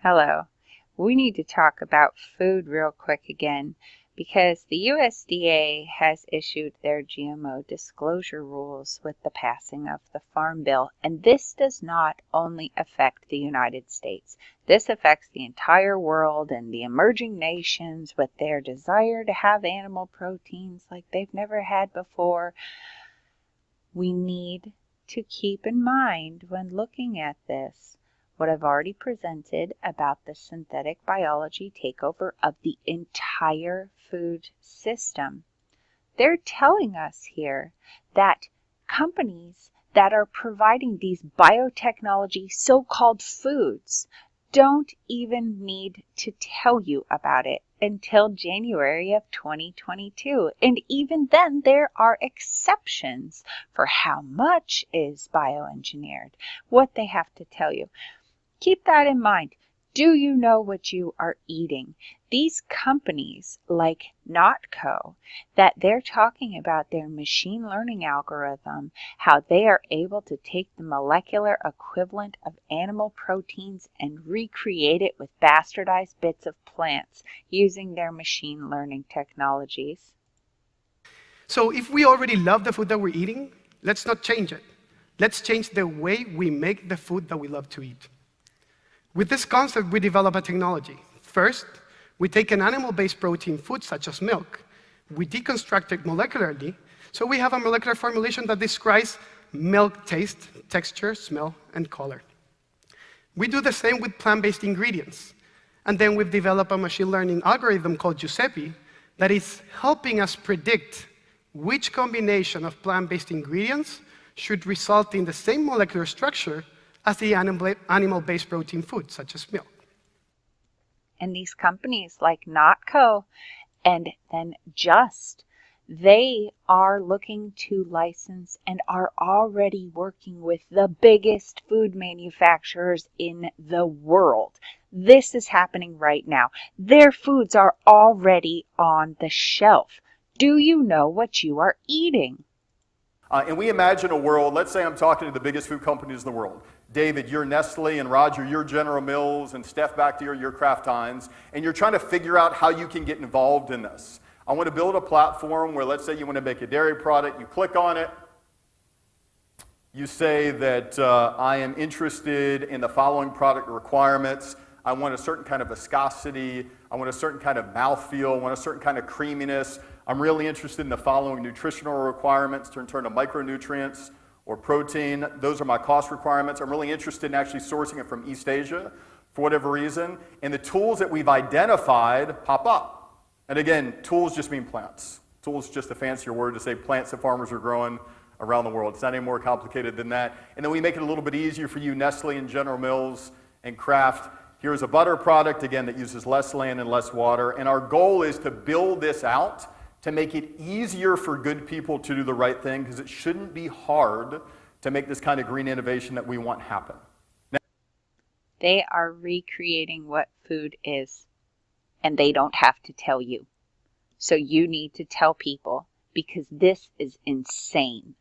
Hello. We need to talk about food real quick again because the USDA has issued their GMO disclosure rules with the passing of the Farm Bill. And this does not only affect the United States. This affects the entire world and the emerging nations with their desire to have animal proteins like they've never had before. We need to keep in mind when looking at this what I've already presented about the synthetic biology takeover of the entire food system. They're telling us here that companies that are providing these biotechnology so-called foods don't even need to tell you about it until January of 2022. And even then, there are exceptions for how much is bioengineered, what they have to tell you. Keep that in mind. Do you know what you are eating? These companies like NotCo, that they're talking about their machine learning algorithm, how they are able to take the molecular equivalent of animal proteins and recreate it with bastardized bits of plants using their machine learning technologies. So if we already love the food that we're eating, let's not change it. Let's change the way we make the food that we love to eat. With this concept, we develop a technology. First, we take an animal-based protein food, such as milk. We deconstruct it molecularly, so we have a molecular formulation that describes milk taste, texture, smell, and color. We do the same with plant-based ingredients. And then we've developed a machine learning algorithm called Giuseppe that is helping us predict which combination of plant-based ingredients should result in the same molecular structure as the animal-based protein food, such as milk. And these companies like NotCo and then Just, they are looking to license and are already working with the biggest food manufacturers in the world. This is happening right now. Their foods are already on the shelf. Do you know what you are eating? And we imagine a world, let's say I'm talking to the biggest food companies in the world. David, you're Nestle, and Roger, you're General Mills, and Steph back there, you're Kraft Heinz, and you're trying to figure out how you can get involved in this. I want to build a platform where, let's say you want to make a dairy product, you click on it, you say that I am interested in the following product requirements. I want a certain kind of viscosity, I want a certain kind of mouthfeel, I want a certain kind of creaminess. I'm really interested in the following nutritional requirements to turn to micronutrients or protein. Those are my cost requirements. I'm really interested in actually sourcing it from East Asia for whatever reason. And the tools that we've identified pop up. And again, tools just mean plants. Tools is just a fancier word to say plants that farmers are growing around the world. It's not any more complicated than that. And then we make it a little bit easier for you, Nestle and General Mills and Kraft. Here's a butter product, again, that uses less land and less water. And our goal is to build this out to make it easier for good people to do the right thing, because it shouldn't be hard to make this kind of green innovation that we want happen. They are recreating what food is, and they don't have to tell you. So you need to tell people, because this is insane.